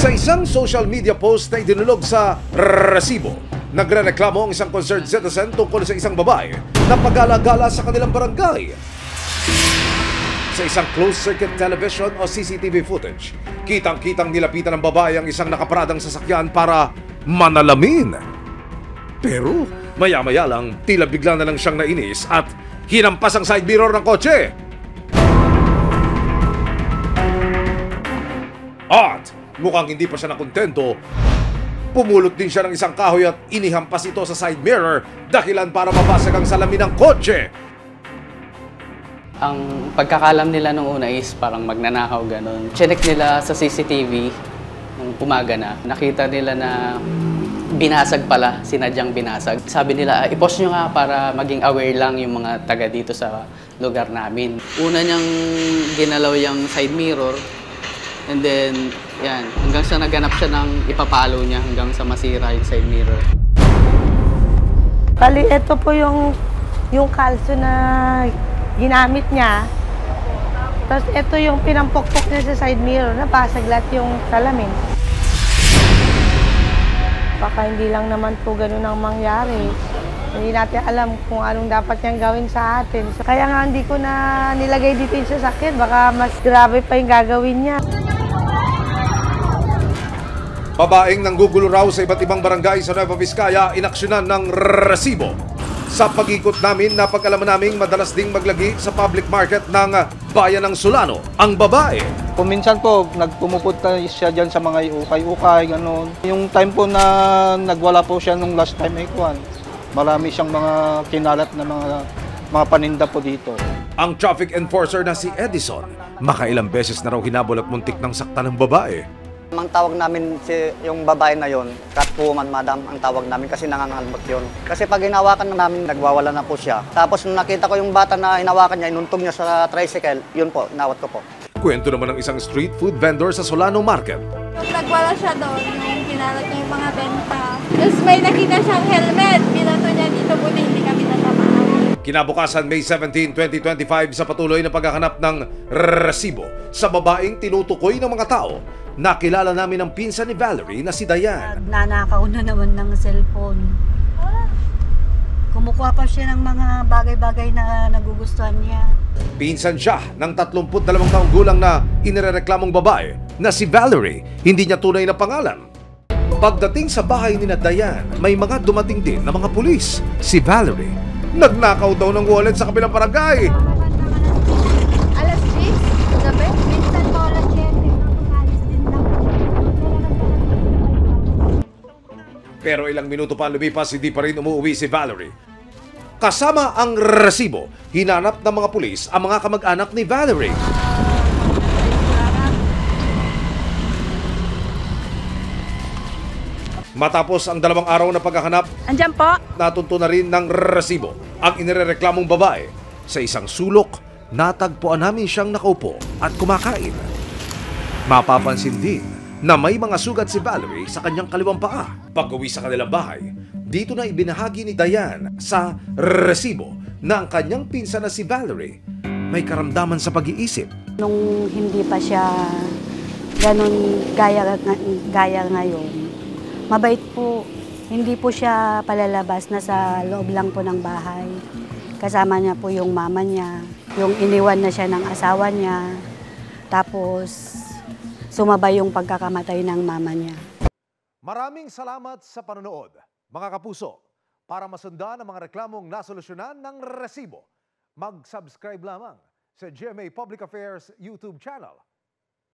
Sa isang social media post na idinulog sa resibo, nagrereklamo ang isang concerned citizen tungkol sa isang babae na pagala-gala sa kanilang barangay. Sa isang closed-circuit television o CCTV footage, kitang-kitang nilapitan ng babae ang isang nakaparadang sasakyan para manalamin. Pero maya-maya lang, tila bigla na lang siyang nainis at hinampas ang side mirror ng kotse. At mukhang hindi pa siya nakontento, pumulot din siya ng isang kahoy at inihampas ito sa side mirror dahilan para mabasag ang salamin ng kotse. Ang pagkakalam nila nung una is parang magnanakaw ganun. Chinek nila sa CCTV nung umaga na. Nakita nila na binasag pala, sinadyang binasag. Sabi nila, i-post nyo nga para maging aware lang yung mga taga dito sa lugar namin. Una niyang ginalaw yung side mirror. And then, yan, hanggang sa naganap siya ng ipapalo niya hanggang sa masira yung side mirror. Bali, ito po yung kalso na ginamit niya. Tapos ito yung pinampokpok niya sa side mirror, napasag lahat yung salamin. Baka hindi lang naman po ganun ang mangyari. Hindi natin alam kung anong dapat niyang gawin sa atin. So, kaya nga hindi ko na nilagay dito yung sasakyan, baka mas grabe pa yung gagawin niya. Babaeng nanggugulo raw sa iba't ibang barangay sa Nueva Vizcaya, inaksyonan ng resibo. Sa pag-ikot namin, napag-alaman naming madalas ding maglagi sa public market ng bayan ng Solano ang babae. Kung minsan po, nagpumupunta siya dyan sa mga ukay-ukay, gano'n. Yung time po na nagwala po siya nung last time ay kuwan, marami siyang mga kinalat na mga paninda po dito. Ang traffic enforcer na si Edison, makailang beses na raw hinabol at muntik ng sakta ng babae. Ang tawag namin yung babae na yon, catwoman madam ang tawag namin kasi nangangalbot yun. Kasi pag hinawakan namin, nagwawala na po siya. Tapos nung nakita ko yung bata na hinawakan niya, inuntog niya sa tricycle, yun po, inawat ko po. Kwento naman ng isang street food vendor sa Solano Market. Nagwala siya doon, yung kinalat niya yung mga benta. Tapos may nakita siyang helmet, binato niya dito po na hindi kami natamaan. Kinabukasan May 17, 2025 sa patuloy na paghahanap ng resibo sa babaeng tinutukoy ng mga tao, nakilala namin ang pinsan ni Valerie na si Diane. Nanakaw na naman ng cellphone. Kumukuha pa siya ng mga bagay-bagay na nagugustuhan niya. Pinsan siya ng 32 taong gulang na inirereklamong babae na si Valerie, hindi niya tunay na pangalan. Pagdating sa bahay ni Diane, may mga dumating din na mga pulis. Si Valerie, nagnakaw daw ng wallet sa kabilang barangay. Alas 10, gabi, minsan po alas 7. Pero ilang minuto pa lumipas, hindi pa rin umuwi si Valerie. Kasama ang resibo, hinanap ng mga pulis ang mga kamag-anak ni Valerie. Matapos ang 2 araw na paghahanap, Andyan po. natunto na rin ng resibo ang inirereklamong babae. Sa isang sulok, natagpuan namin siyang nakaupo at kumakain. Mapapansin din na may mga sugat si Valerie sa kanyang kaliwang paa. Pag-uwi sa kanilang bahay, dito na ibinahagi ni Diane sa resibo na ang kanyang pinsan na si Valerie may karamdaman sa pag-iisip. Nung hindi pa siya ganun gaya ngayon, mabait po. Hindi po siya palalabas, nasa loob lang po ng bahay. Kasama niya po yung mama niya, yung iniwan na siya ng asawa niya. Tapos sumabay yung pagkakamatay ng mama niya. Maraming salamat sa panonood, mga kapuso. Para masundan ang mga reklamong nasolusyonan ng resibo, mag-subscribe lamang sa GMA Public Affairs YouTube channel.